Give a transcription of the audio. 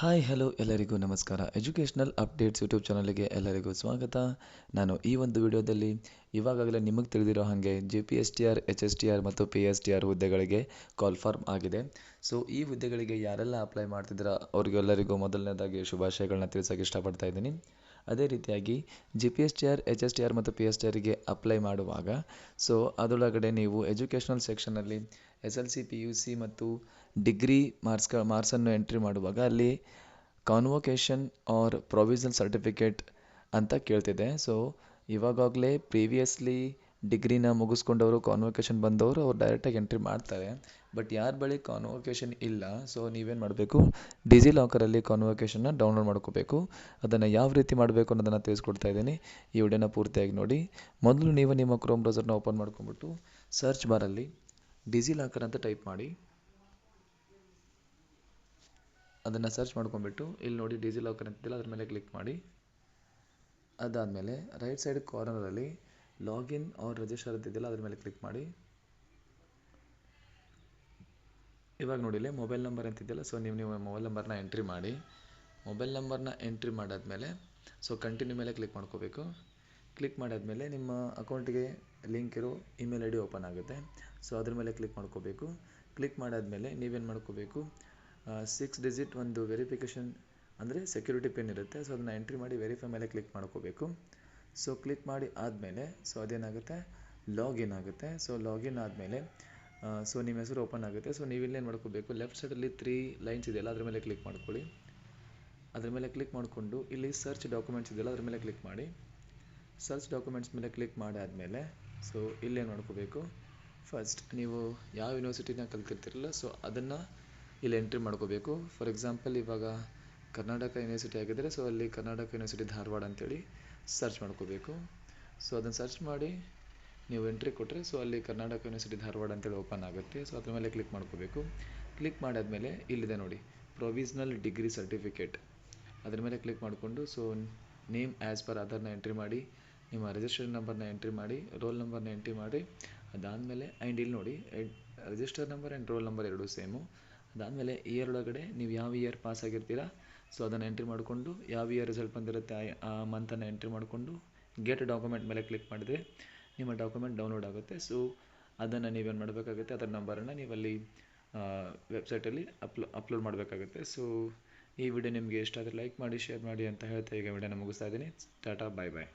Hi hello ಎಲ್ಲರಿಗೂ ನಮಸ್ಕಾರ. Educational updates YouTube ಚಾನಲ್ಗೆ ಎಲ್ಲರಿಗೂ ಸ್ವಾಗತ. ನಾನು ಈ ಒಂದು ವಿಡಿಯೋದಲ್ಲಿ ಇವಾಗಲೇ ನಿಮಗೆ ತಿಳಿದಿರೋ ಹಾಗೆ JPSTR, HSTR ಮತ್ತು PSTR ಹುದ್ದೆಗಳಿಗೆ ಕಾಲ್ ಫಾರ್ಮ್ ಆಗಿದೆ. ಸೊ ಈ ಹುದ್ದೆಗಳಿಗೆ ಯಾರೆಲ್ಲ ಅಪ್ಲೈ ಮಾಡ್ತಿದ್ದೀರಾ ಅವ್ರಿಗೆಲ್ಲರಿಗೂ ಮೊದಲನೇದಾಗಿ ಶುಭಾಶಯಗಳನ್ನ ತಿಳಿಸೋಕೆ ಇಷ್ಟಪಡ್ತಾ ಇದ್ದೀನಿ. ಅದೇ ರೀತಿಯಾಗಿ JPSTR, HSTR ಮತ್ತು PSTRಗೆ ಅಪ್ಲೈ ಮಾಡುವಾಗ ಸೊ ಅದರೊಳಗಡೆ ನೀವು ಎಜುಕೇಷನಲ್ ಸೆಕ್ಷನಲ್ಲಿ SLC, PUC ಮತ್ತು ಡಿಗ್ರಿ ಮಾರ್ಕ್ಸನ್ನು ಎಂಟ್ರಿ ಮಾಡುವಾಗ ಅಲ್ಲಿ ಕಾನ್ವೊಕೇಶನ್ ಆರ್ ಪ್ರೊವಿಷನಲ್ ಸರ್ಟಿಫಿಕೇಟ್ ಅಂತ ಕೇಳ್ತಿದೆ. ಸೊ ಇವಾಗಲೇ ಪ್ರೀವಿಯಸ್ಲಿ ಡಿಗ್ರಿನ ಮುಗಿಸ್ಕೊಂಡವರು ಕಾನ್ವೊಕೇಶನ್ ಬಂದವರು ಅವ್ರು ಡೈರೆಕ್ಟಾಗಿ ಎಂಟ್ರಿ ಮಾಡ್ತಾರೆ. ಬಟ್ ಯಾರ ಬಳಿ ಕಾನ್ವೊಕೇಶನ್ ಇಲ್ಲ, ಸೊ ನೀವೇನು ಮಾಡಬೇಕು, ಡಿಜಿಲಾಕರಲ್ಲಿ ಕಾನ್ವೊಕೇಶನ್ನ ಡೌನ್ಲೋಡ್ ಮಾಡ್ಕೋಬೇಕು. ಅದನ್ನು ಯಾವ ರೀತಿ ಮಾಡಬೇಕು ಅನ್ನೋದನ್ನು ತಿಳಿಸ್ಕೊಡ್ತಾ ಇದ್ದೀನಿ. ಈ ವಿಡಿಯೋನ ಪೂರ್ತಿಯಾಗಿ ನೋಡಿ. ಮೊದಲು ನೀವು ನಿಮ್ಮ ಕ್ರೋಮ್ ಬ್ರೌಸರ್ನ ಓಪನ್ ಮಾಡ್ಕೊಂಡ್ಬಿಟ್ಟು ಸರ್ಚ್ ಬಾರಲ್ಲಿ ಡಿಜಿಲಾಕರ್ ಅಂತ ಟೈಪ್ ಮಾಡಿ. ಅದನ್ನು ಸರ್ಚ್ ಮಾಡ್ಕೊಂಡ್ಬಿಟ್ಟು ಇಲ್ಲಿ ನೋಡಿ ಡಿಜಿಲಾಕರ್ ಅಂತಿಲ್ಲ, ಅದ್ರ ಮೇಲೆ ಕ್ಲಿಕ್ ಮಾಡಿ. ಅದಾದಮೇಲೆ ರೈಟ್ ಸೈಡ್ ಕಾರ್ನರಲ್ಲಿ ಲಾಗಿನ್ ಆರ್ ರಿಜಿಸ್ಟರ್ ಅಂತಿದೆಯಲ್ಲ, ಅದ್ರ ಮೇಲೆ ಕ್ಲಿಕ್ ಮಾಡಿ. ಇವಾಗ ನೋಡಿಲ್ಲ ಮೊಬೈಲ್ ನಂಬರ್ ಅಂತಿದೆಯಲ್ಲ, ಸೊ ನೀವು ಮೊಬೈಲ್ ನಂಬರ್ನ ಎಂಟ್ರಿ ಮಾಡಿ. ಮೊಬೈಲ್ ನಂಬರ್ನ ಎಂಟ್ರಿ ಮಾಡಾದ್ಮೇಲೆ ಸೊ ಕಂಟಿನ್ಯೂ ಮೇಲೆ ಕ್ಲಿಕ್ ಮಾಡ್ಕೋಬೇಕು. ಕ್ಲಿಕ್ ಮಾಡಾದ್ಮೇಲೆ ನಿಮ್ಮ ಅಕೌಂಟಿಗೆ ಲಿಂಕ್ ಇರೋ ಇಮೇಲ್ ID ಓಪನ್ ಆಗುತ್ತೆ. ಸೊ ಅದ್ರ ಮೇಲೆ ಕ್ಲಿಕ್ ಮಾಡ್ಕೋಬೇಕು. ಕ್ಲಿಕ್ ಮಾಡಾದ್ಮೇಲೆ ನೀವೇನು ಮಾಡ್ಕೋಬೇಕು, 6 ಡಿಜಿಟ್ ಒಂದು ವೆರಿಫಿಕೇಷನ್ ಅಂದರೆ ಸೆಕ್ಯೂರಿಟಿ ಪಿನ್ ಇರುತ್ತೆ. ಸೊ ಅದನ್ನು ಎಂಟ್ರಿ ಮಾಡಿ ವೆರಿಫೈ ಮೇಲೆ ಕ್ಲಿಕ್ ಮಾಡ್ಕೋಬೇಕು. ಸೊ ಕ್ಲಿಕ್ ಮಾಡಿ ಆದಮೇಲೆ ಸೊ ಅದೇನಾಗುತ್ತೆ, ಲಾಗಿನ್ ಆಗುತ್ತೆ. ಸೊ ಲಾಗಿನ್ ಆದಮೇಲೆ ಸೊ ನಿಮ್ಮ ಹೆಸರು ಓಪನ್ ಆಗುತ್ತೆ. ಸೊ ನೀವು ಇಲ್ಲೇನು ಮಾಡ್ಕೋಬೇಕು, ಲೆಫ್ಟ್ ಸೈಡಲ್ಲಿ 3 ಲೈನ್ಸ್ ಇದೆಯಲ್ಲ, ಅದ್ರ ಮೇಲೆ ಕ್ಲಿಕ್ ಮಾಡ್ಕೊಳ್ಳಿ. ಅದ್ರ ಮೇಲೆ ಕ್ಲಿಕ್ ಮಾಡಿಕೊಂಡು ಇಲ್ಲಿ ಸರ್ಚ್ ಡಾಕ್ಯುಮೆಂಟ್ಸ್ ಇದೆಯಲ್ಲ, ಅದ್ರ ಮೇಲೆ ಕ್ಲಿಕ್ ಮಾಡಿ. ಸರ್ಚ್ ಡಾಕ್ಯುಮೆಂಟ್ಸ್ ಮೇಲೆ ಕ್ಲಿಕ್ ಮಾಡಾದಮೇಲೆ ಸೊ ಇಲ್ಲೇನು ಮಾಡ್ಕೋಬೇಕು, ಫಸ್ಟ್ ನೀವು ಯಾವ ಯೂನಿವರ್ಸಿಟಿನ ಕಲ್ತಿರ್ತಿರಲ್ಲ ಸೊ ಅದನ್ನು ಇಲ್ಲಿ ಎಂಟ್ರಿ ಮಾಡ್ಕೋಬೇಕು. ಫಾರ್ ಎಕ್ಸಾಂಪಲ್ ಇವಾಗ ಕರ್ನಾಟಕ ಯೂನಿವರ್ಸಿಟಿ ಆಗಿದ್ದರೆ ಸೊ ಅಲ್ಲಿ ಕರ್ನಾಟಕ ಯೂನಿವರ್ಸಿಟಿ ಧಾರವಾಡ ಅಂತೇಳಿ ಸರ್ಚ್ ಮಾಡ್ಕೋಬೇಕು. ಸೊ ಅದನ್ನು ಸರ್ಚ್ ಮಾಡಿ ನೀವು ಎಂಟ್ರಿ ಕೊಟ್ಟರೆ ಸೊ ಅಲ್ಲಿ ಕರ್ನಾಟಕ ಯೂನಿವರ್ಸಿಟಿ ಧಾರವಾಡ ಅಂತೇಳಿ ಓಪನ್ ಆಗುತ್ತೆ. ಸೊ ಅದ್ರ ಮೇಲೆ ಕ್ಲಿಕ್ ಮಾಡ್ಕೋಬೇಕು. ಕ್ಲಿಕ್ ಮಾಡಾದ್ಮೇಲೆ ಇಲ್ಲಿದೆ ನೋಡಿ ಪ್ರೊವಿಷನಲ್ ಡಿಗ್ರಿ ಸರ್ಟಿಫಿಕೇಟ್, ಅದ್ರ ಮೇಲೆ ಕ್ಲಿಕ್ ಮಾಡಿಕೊಂಡು ಸೊ ನೇಮ್ ಆ್ಯಸ್ ಪರ್ ಆಧಾರ್ನ ಎಂಟ್ರಿ ಮಾಡಿ, ನಿಮ್ಮ ರಿಜಿಸ್ಟರ್ ನಂಬರ್ನ ಎಂಟ್ರಿ ಮಾಡಿ, ರೋಲ್ ನಂಬರ್ನ ಎಂಟ್ರಿ ಮಾಡಿ. ಅದಾದಮೇಲೆ ಆ್ಯಂಡ್ ಇಲ್ಲಿ ನೋಡಿ register number and roll number ಎರಡೂ ಸೇಮು. ಅದಾದಮೇಲೆ ಇಯರ್ ಒಳಗಡೆ ನೀವು ಯಾವ ಇಯರ್ ಪಾಸ್ ಆಗಿರ್ತೀರಾ ಸೊ ಅದನ್ನು ಎಂಟ್ರಿ ಮಾಡಿಕೊಂಡು, ಯಾವ ಇಯರ್ ರಿಸಲ್ಟ್ ಬಂದಿರುತ್ತೆ ಆ ಮಂತನ್ನು ಎಂಟ್ರಿ ಮಾಡಿಕೊಂಡು ಗೆಟ್ ಡಾಕ್ಯುಮೆಂಟ್ ಮೇಲೆ ಕ್ಲಿಕ್ ಮಾಡಿದರೆ ನಿಮ್ಮ ಡಾಕ್ಯುಮೆಂಟ್ ಡೌನ್ಲೋಡ್ ಆಗುತ್ತೆ. ಸೊ ಅದನ್ನು ನೀವೇನು ಮಾಡಬೇಕಾಗುತ್ತೆ, ಅದರ ನಂಬರನ್ನು ನೀವಲ್ಲಿ ವೆಬ್ಸೈಟಲ್ಲಿ ಅಪ್ಲೋಡ್ ಮಾಡಬೇಕಾಗುತ್ತೆ. ಸೊ ಈ ವಿಡಿಯೋ ನಿಮಗೆ ಇಷ್ಟ ಆದರೆ ಲೈಕ್ ಮಾಡಿ, ಶೇರ್ ಮಾಡಿ ಅಂತ ಹೇಳ್ತಾ ಈಗ ವಿಡಿಯೋನ ಮುಗಿಸ್ತಾ ಇದ್ದೀನಿ. ಟಾಟಾ, ಬಾಯ್ ಬಾಯ್.